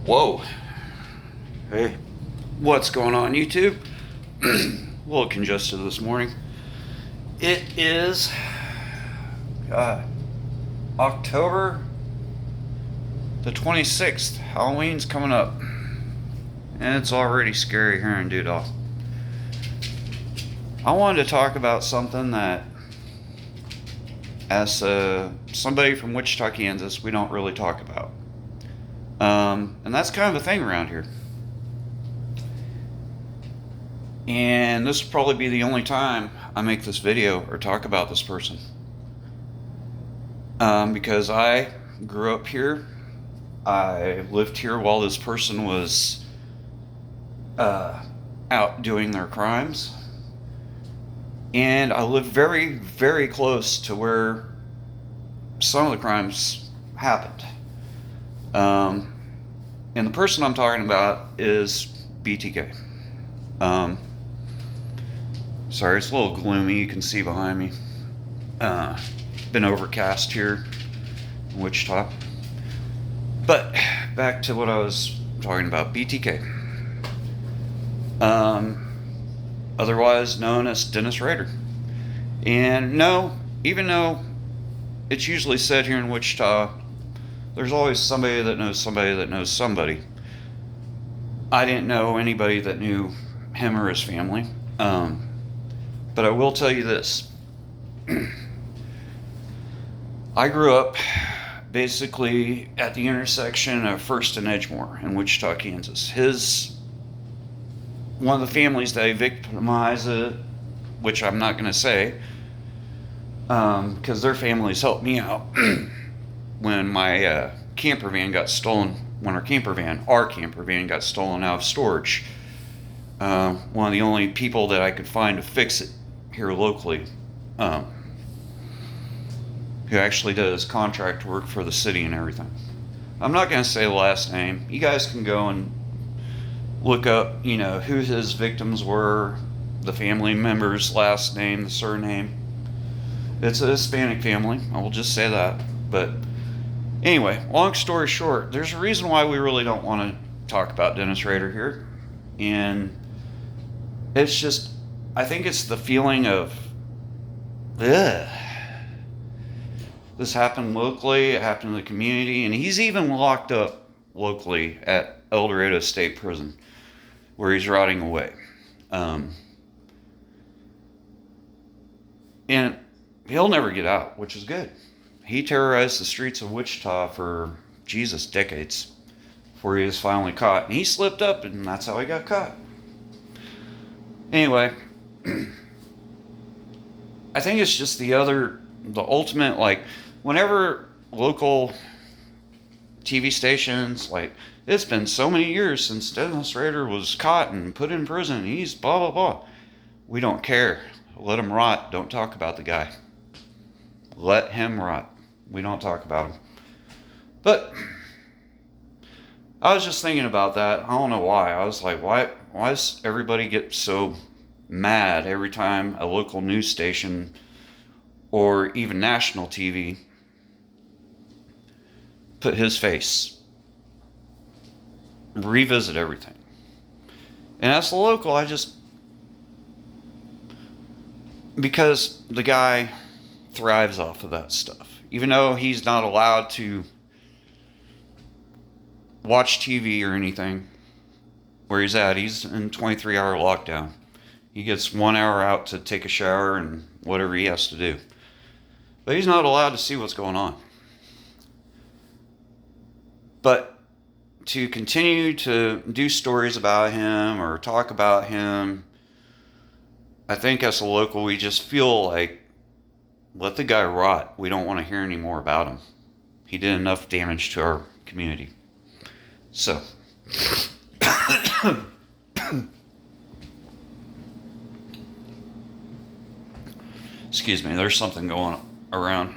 Whoa. Hey, what's going on, YouTube? A little congested this morning. It is October the 26th. Halloween's coming up. And it's already scary here in Doodah. I wanted to talk about something that, as somebody from Wichita, Kansas, we don't really talk about. And that's kind of a thing around here. And this will probably be the only time I make this video or talk about this person. Because I grew up here. I lived here while this person was out doing their crimes. And I lived very, very close to where some of the crimes happened. And the person I'm talking about is BTK. Sorry, it's a little gloomy. You can see behind me. Been overcast here in Wichita. But back to what I was talking about, BTK. Otherwise known as Dennis Rader. And no, even though it's usually said here in Wichita, there's always somebody that knows somebody that knows somebody. I didn't know anybody that knew him or his family. But I will tell you this. I grew up basically at the intersection of First and Edgemore in Wichita, Kansas. One of the families that I victimized, which I'm not going to say, because their families helped me out when my camper van got stolen. When our camper van got stolen out of storage. One of the only people that I could find to fix it here locally, who actually does contract work for the city and everything. I'm not going to say the last name. You guys can go and look up, who his victims were, the family member's last name, the surname. It's a Hispanic family, I will just say that. But anyway, long story short, there's a reason why we really don't want to talk about Dennis Rader here. And it's just, I think it's the feeling of, ugh. This happened locally, it happened in the community, and he's even locked up locally at El Dorado State Prison, where he's rotting away. And he'll never get out, which is good. He terrorized the streets of Wichita for, decades before he was finally caught. And he slipped up, and that's how he got caught. Anyway, I think it's just the ultimate, whenever local TV stations, it's been so many years since Dennis Rader was caught and put in prison, he's blah, blah, blah. We don't care. Let him rot. Don't talk about the guy. Let him rot. We don't talk about him. But I was just thinking about that. I don't know why. I was like, why does everybody get so mad every time a local news station or even national TV put his face? Revisit everything. And as a local, because the guy thrives off of that stuff. Even though he's not allowed to watch TV or anything where he's at, he's in 23-hour lockdown. He gets 1 hour out to take a shower and whatever he has to do. But he's not allowed to see what's going on. But to continue to do stories about him or talk about him, I think as a local, we just feel like, let the guy rot. We don't want to hear any more about him. He did enough damage to our community. So, excuse me, there's something going around.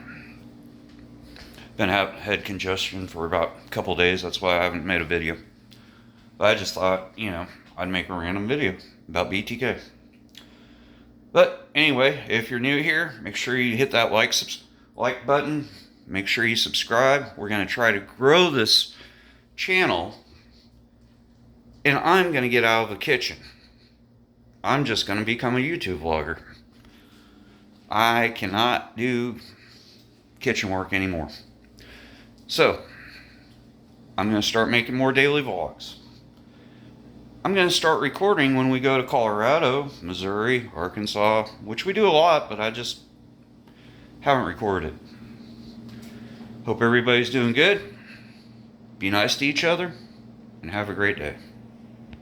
Been having head congestion for about a couple days. That's why I haven't made a video. But I just thought, I'd make a random video about BTK. But anyway, if you're new here, make sure you hit that like button. Make sure you subscribe. We're going to try to grow this channel And I'm going to get out of the kitchen. I'm just going to become a YouTube vlogger. I cannot do kitchen work anymore. So, I'm going to start making more daily vlogs. I'm going to start recording when we go to Colorado, Missouri, Arkansas, which we do a lot, but I just haven't recorded. Hope everybody's doing good. Be nice to each other, and have a great day.